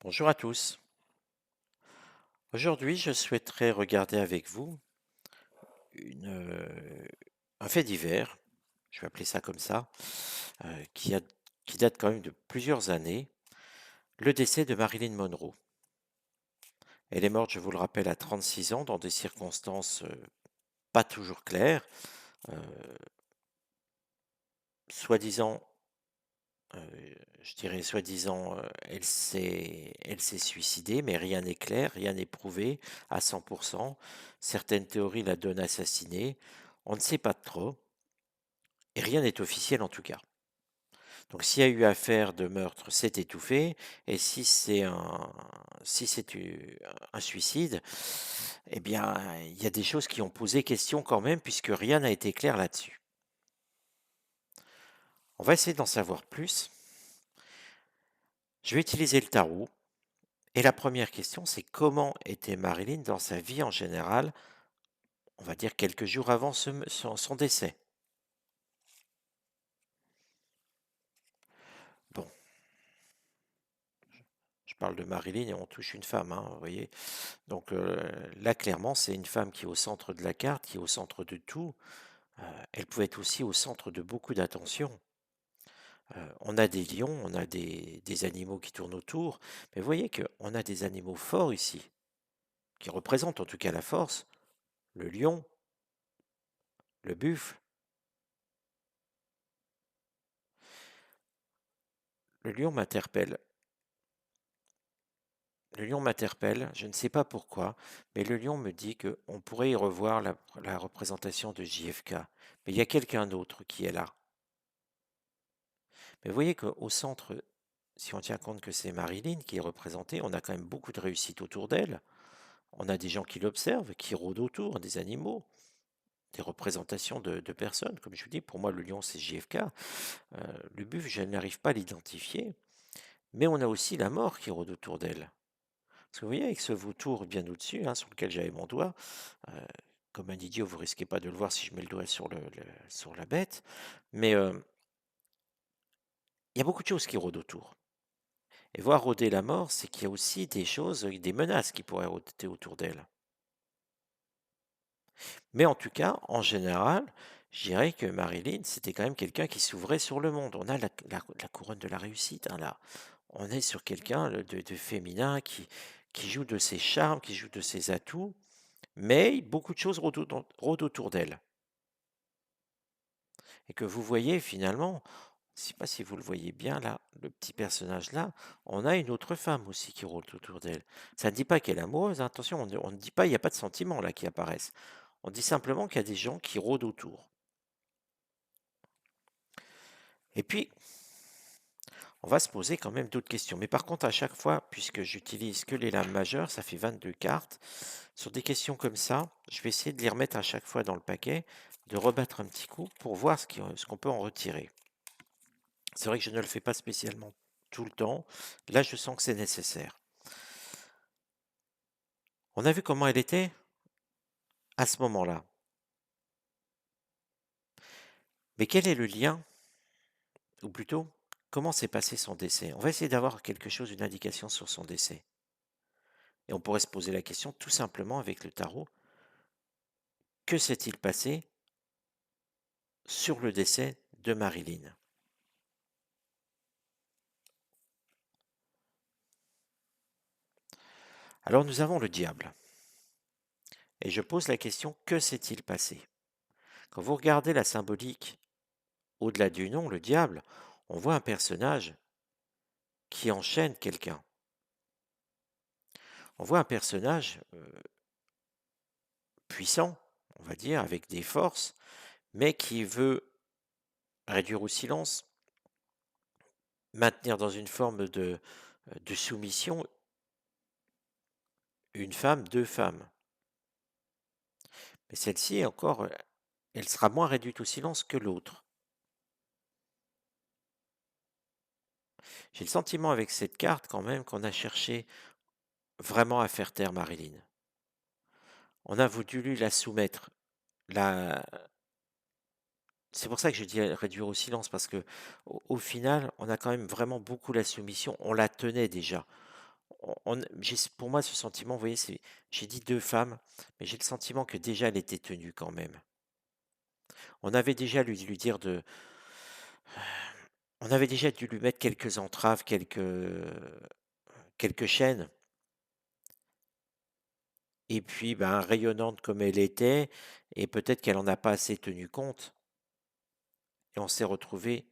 Bonjour à tous. Aujourd'hui, je souhaiterais regarder avec vous une, un fait divers, je vais appeler ça comme ça, euh, qui, a- qui date quand même de plusieurs années, le décès de Marilyn Monroe. Elle est morte, je vous le rappelle, à 36 ans, dans des circonstances pas toujours claires. Euh, Soi-disant, je dirais soi-disant, elle s'est suicidée, mais rien n'est clair, rien n'est prouvé à 100%. Certaines théories la donnent assassinée. On ne sait pas trop. Et rien n'est officiel en tout cas. Donc s'il y a eu affaire de meurtre, c'est étouffé. Et si c'est un suicide, eh bien, il y a des choses qui ont posé question quand même, puisque rien n'a été clair là-dessus. On va essayer d'en savoir plus. Je vais utiliser le tarot. Et la première question, c'est comment était Marilyn dans sa vie en général, on va dire quelques jours avant son décès. Bon, je parle de Marilyn et on touche une femme, hein, vous voyez. Donc là, clairement, c'est une femme qui est au centre de la carte, qui est au centre de tout. Elle pouvait être aussi au centre de beaucoup d'attention. On a des lions, on a des animaux qui tournent autour, mais vous voyez qu'on a des animaux forts ici, qui représentent en tout cas la force. Le lion, le buffle. Le lion m'interpelle. Le lion m'interpelle, je ne sais pas pourquoi, mais le lion me dit qu'on pourrait y revoir la représentation de JFK. Mais il y a quelqu'un d'autre qui est là. Mais vous voyez qu'au centre, si on tient compte que c'est Marilyn qui est représentée, on a quand même beaucoup de réussite autour d'elle. On a des gens qui l'observent, qui rôdent autour, des animaux, des représentations de personnes. Comme je vous dis, pour moi, le lion, c'est JFK. Le buffle, je n'arrive pas à l'identifier. Mais on a aussi la mort qui rôde autour d'elle. Parce que vous voyez, avec ce vautour bien au-dessus, hein, sur lequel j'avais mon doigt, euh, comme un idiot, vous risquez pas de le voir si je mets le doigt sur la bête, mais il y a beaucoup de choses qui rôdent autour. Et voir rôder la mort, c'est qu'il y a aussi des choses, des menaces qui pourraient rôder autour d'elle. Mais en tout cas, en général, je dirais que Marilyn, c'était quand même quelqu'un qui s'ouvrait sur le monde. On a la couronne de la réussite, hein, là. On est sur quelqu'un de féminin qui joue de ses charmes, qui joue de ses atouts, mais beaucoup de choses rôdent autour d'elle. Et que vous voyez finalement, je ne sais pas si vous le voyez bien là, le petit personnage là, on a une autre femme aussi qui rôde autour d'elle. Ça ne dit pas qu'elle est amoureuse, hein, attention, on ne dit pas, il n'y a pas de sentiments là qui apparaissent. On dit simplement qu'il y a des gens qui rôdent autour. Et puis, on va se poser quand même d'autres questions. Mais par contre, à chaque fois, puisque j'utilise que les lames majeures, ça fait 22 cartes, sur des questions comme ça, je vais essayer de les remettre à chaque fois dans le paquet, de rebattre un petit coup pour voir ce qu'on peut en retirer. C'est vrai que je ne le fais pas spécialement tout le temps. Là, je sens que c'est nécessaire. On a vu comment elle était à ce moment-là. Mais quel est le lien, ou plutôt, comment s'est passé son décès? On va essayer d'avoir quelque chose, une indication sur son décès. Et on pourrait se poser la question tout simplement avec le tarot, que s'est-il passé sur le décès de Marilyn? Alors nous avons le diable. Et je pose la question, que s'est-il passé? Quand vous regardez la symbolique au-delà du nom, le diable, on voit un personnage qui enchaîne quelqu'un. On voit un personnage puissant, on va dire, avec des forces, mais qui veut réduire au silence, maintenir dans une forme de soumission une femme, deux femmes. Mais celle-ci, encore, elle sera moins réduite au silence que l'autre. J'ai le sentiment avec cette carte quand même qu'on a cherché vraiment à faire taire Marilyn. On a voulu la soumettre. La... C'est pour ça que je dis réduire au silence, parce que au final, on a quand même vraiment beaucoup la soumission. On la tenait déjà. pour moi, ce sentiment, vous voyez, j'ai dit 2 femmes, mais j'ai le sentiment que déjà elle était tenue quand même. On avait déjà lui dire de on avait déjà dû lui mettre quelques entraves, quelques chaînes et puis, ben, rayonnante comme elle était et peut-être qu'elle en a pas assez tenu compte et on s'est retrouvé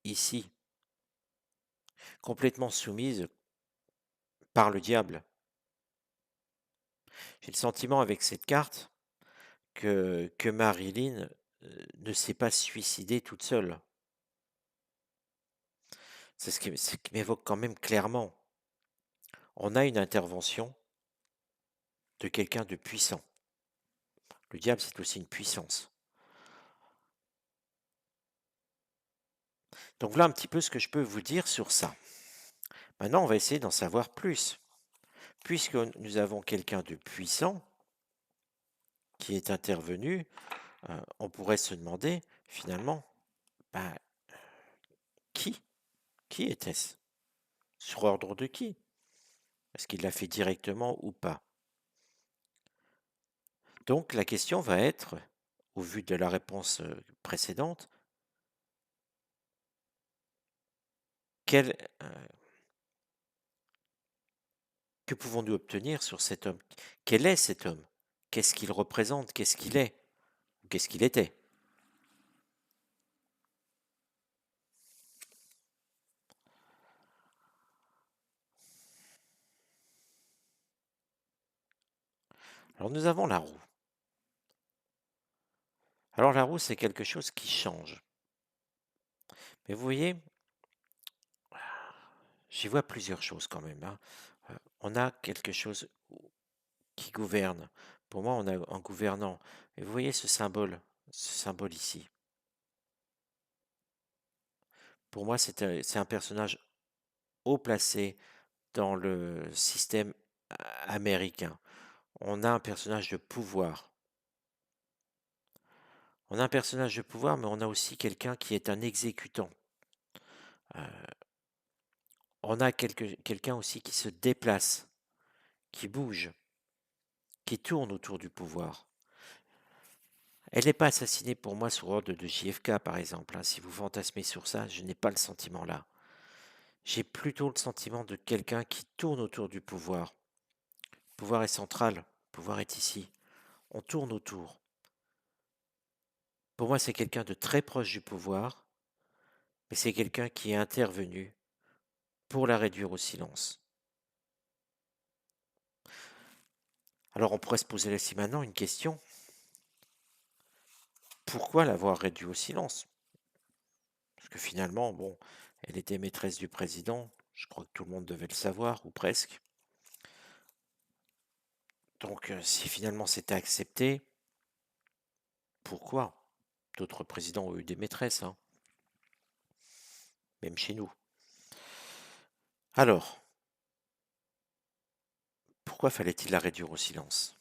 ici, complètement soumise par le diable. J'ai le sentiment avec cette carte que Marilyn, ne s'est pas suicidée toute seule. C'est ce qui m'évoque quand même clairement. On a une intervention de quelqu'un de puissant. Le diable, c'est aussi une puissance. Donc voilà un petit peu ce que je peux vous dire sur ça. Maintenant, on va essayer d'en savoir plus. Puisque nous avons quelqu'un de puissant qui est intervenu, on pourrait se demander finalement, bah, qui Qui était-ce? Sur ordre de qui? Est-ce qu'il l'a fait directement ou pas? Donc la question va être, au vu de la réponse précédente, quel, que pouvons-nous obtenir sur cet homme? Quel est cet homme? Qu'est-ce qu'il représente? Qu'est-ce qu'il est? Ou qu'est-ce qu'il était? Alors nous avons la roue. Alors la roue, c'est quelque chose qui change. Mais vous voyez, j'y vois plusieurs choses quand même, hein. On a quelque chose qui gouverne. Pour moi, on a un gouvernant. Et vous voyez ce symbole ici. Pour moi, c'est un personnage haut placé dans le système américain. On a un personnage de pouvoir. On a un personnage de pouvoir, mais on a aussi quelqu'un qui est un exécutant. Euh, on a quelqu'un aussi qui se déplace, qui bouge, qui tourne autour du pouvoir. Elle n'est pas assassinée pour moi sur ordre de JFK, par exemple, hein. Si vous fantasmez sur ça, je n'ai pas le sentiment là. J'ai plutôt le sentiment de quelqu'un qui tourne autour du pouvoir. Le pouvoir est central, le pouvoir est ici. On tourne autour. Pour moi, c'est quelqu'un de très proche du pouvoir, mais c'est quelqu'un qui est intervenu pour la réduire au silence. Alors on pourrait se poser ici maintenant une question. Pourquoi l'avoir réduit au silence? Parce que finalement, bon, elle était maîtresse du président, je crois que tout le monde devait le savoir, ou presque. Donc si finalement c'était accepté, pourquoi? D'autres présidents ont eu des maîtresses, hein, même chez nous. Alors, pourquoi fallait-il la réduire au silence?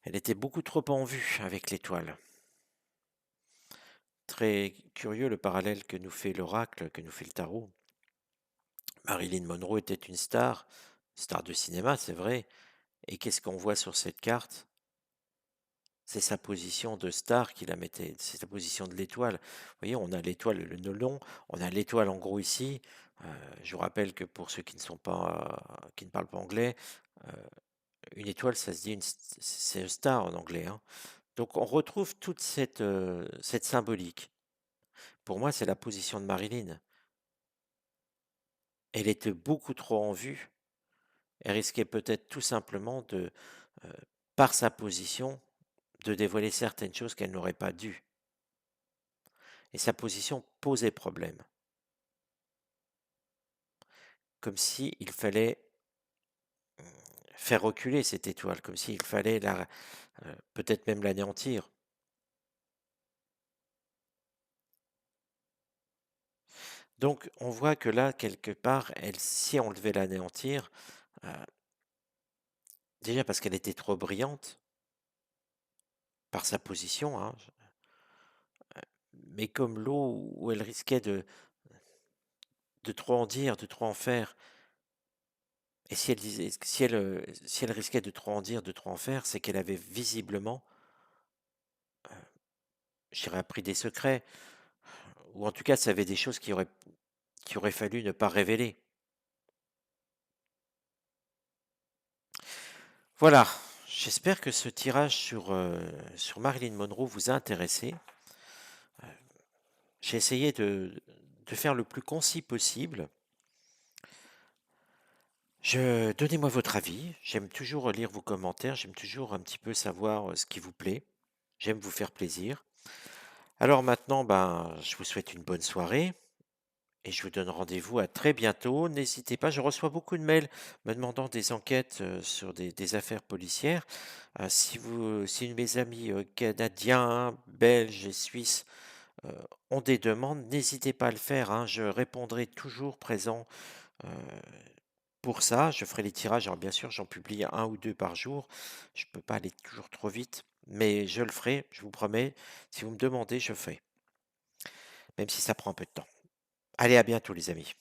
Elle était beaucoup trop en vue avec l'étoile. Très curieux le parallèle que nous fait l'oracle, que nous fait le tarot. Marilyn Monroe était une star de cinéma, c'est vrai. Et qu'est-ce qu'on voit sur cette carte? C'est sa position de star qui la mettait, c'est sa position de l'étoile. Vous voyez, on a l'étoile, le nœud on a l'étoile en gros ici. Je vous rappelle que pour ceux qui ne parlent pas anglais, euh, une étoile, ça se dit, c'est un star en anglais, hein. Donc on retrouve toute cette symbolique. Pour moi, c'est la position de Marilyn. Elle était beaucoup trop en vue. Elle risquait peut-être tout simplement euh, par sa position, de dévoiler certaines choses qu'elle n'aurait pas dû. Et sa position posait problème. Comme s'il fallait faire reculer cette étoile, comme s'il fallait peut-être même l'anéantir. Donc on voit que là, quelque part, si on devait l'anéantir, euh, déjà parce qu'elle était trop brillante, par sa position, hein, mais comme l'eau où elle risquait de trop en dire, de trop en faire. Et si elle disait si elle risquait de trop en dire, de trop en faire, c'est qu'elle avait visiblement, je dirais, appris des secrets, ou en tout cas, savait des choses qu'il aurait fallu ne pas révéler. Voilà, j'espère que ce tirage sur Marilyn Monroe vous a intéressé. J'ai essayé de faire le plus concis possible. Donnez-moi votre avis. J'aime toujours lire vos commentaires. J'aime toujours un petit peu savoir ce qui vous plaît. J'aime vous faire plaisir. Alors maintenant, ben, je vous souhaite une bonne soirée et je vous donne rendez-vous à très bientôt. N'hésitez pas, je reçois beaucoup de mails me demandant des enquêtes sur des affaires policières. Si mes amis canadiens, belges et suisses euh, ont des demandes, n'hésitez pas à le faire, hein. Je répondrai toujours présent euh, pour ça. Je ferai les tirages. Alors bien sûr, j'en publie un ou deux par jour. Je ne peux pas aller toujours trop vite, mais je le ferai, je vous promets. Si vous me demandez, je fais, même si ça prend un peu de temps. Allez, à bientôt les amis.